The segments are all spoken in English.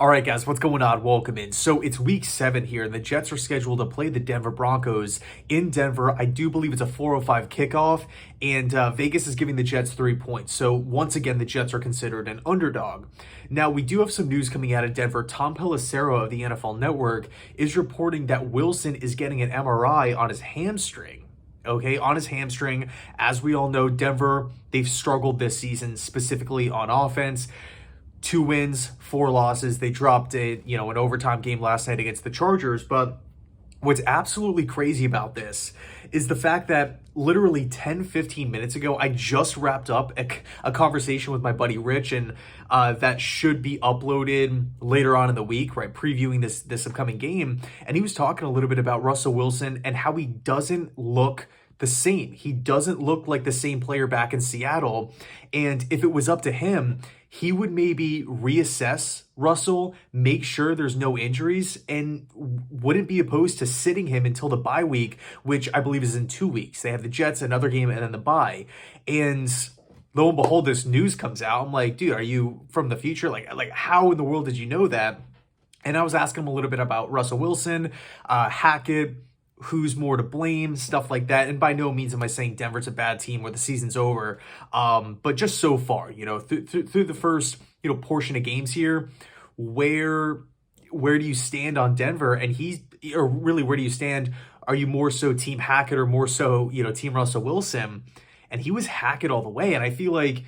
All right, guys, what's going on? Welcome in. So it's week 7 here, and the Jets are scheduled to play the Denver Broncos in Denver. I do believe it's a 4:05 kickoff, and Vegas is giving the Jets 3 points. So once again, the Jets are considered an underdog. Now, we do have some news coming out of Denver. Tom Pelissero of the NFL Network is reporting that Wilson is getting an MRI on his hamstring. Okay, on his hamstring. As we all know, Denver, they've struggled this season, specifically on offense. 2 wins, 4 losses. They dropped an overtime game last night against the Chargers. But what's absolutely crazy about this is the fact that literally 10, 15 minutes ago, I just wrapped up a conversation with my buddy Rich, and that should be uploaded later on in the week, right? Previewing this upcoming game. And he was talking a little bit about Russell Wilson and how he doesn't look the same. He doesn't look like the same player back in Seattle. And if it was up to him, he would maybe reassess Russell, make sure there's no injuries, and wouldn't be opposed to sitting him until the bye week, which I believe is in 2 weeks. They have the Jets, another game, and then the bye. And lo and behold, this news comes out. I'm like, dude, are you from the future? Like how in the world did you know that? And I was asking him a little bit about Russell Wilson, Hackett, who's more to blame, stuff like that. And by no means am I saying Denver's a bad team or the season's over. But just so far, through the first, portion of games here, where do you stand on Denver? And where do you stand? Are you more so Team Hackett or more so, Team Russell Wilson? And he was Hackett all the way. And I feel like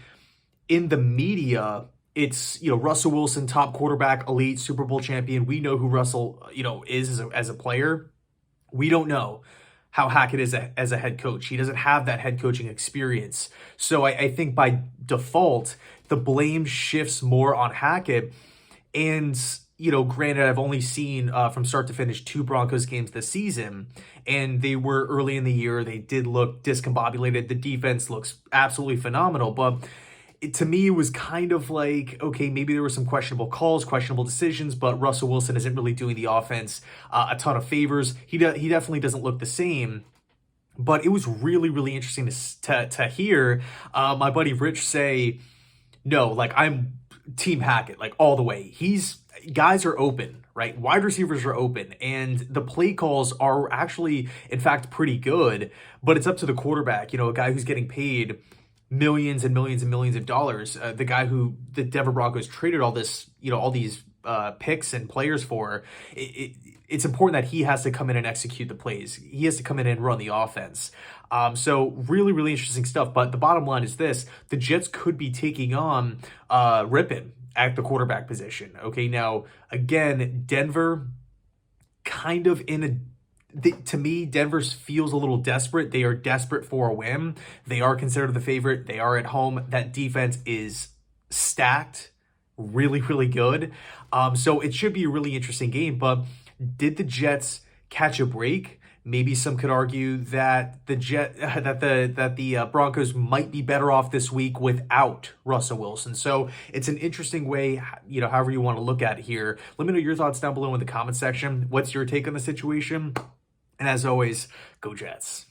in the media, it's, Russell Wilson, top quarterback, elite Super Bowl champion. We know who Russell, is as a player. We don't know how Hackett is as a head coach. He doesn't have that head coaching experience. So I think by default, the blame shifts more on Hackett. And, granted, I've only seen from start to finish 2 Broncos games this season, and they were early in the year. They did look discombobulated. The defense looks absolutely phenomenal, but to me, it was kind of like, okay, maybe there were some questionable calls, questionable decisions, but Russell Wilson isn't really doing the offense a ton of favors. He definitely doesn't look the same. But it was really, really interesting to hear my buddy Rich say, no, I'm Team Hackett, all the way. Guys are open, right? Wide receivers are open, and the play calls are actually, in fact, pretty good, but it's up to the quarterback, a guy who's getting paid millions and millions and millions of dollars. The guy who the Denver Broncos traded all these picks and players for, it's important that he has to come in and execute the plays. He has to come in and run the offense. So really, really interesting stuff. But the bottom line is this: the Jets could be taking on Rypien at the quarterback position. Okay, now again, Denver kind of to me, Denver feels a little desperate. They are desperate for a win. They are considered the favorite. They are at home. That defense is stacked, really, really good. So it should be a really interesting game. But did the Jets catch a break? Maybe some could argue that the Broncos might be better off this week without Russell Wilson. So it's an interesting way, however you want to look at it here. Let me know your thoughts down below in the comment section. What's your take on the situation? And as always, go Jets.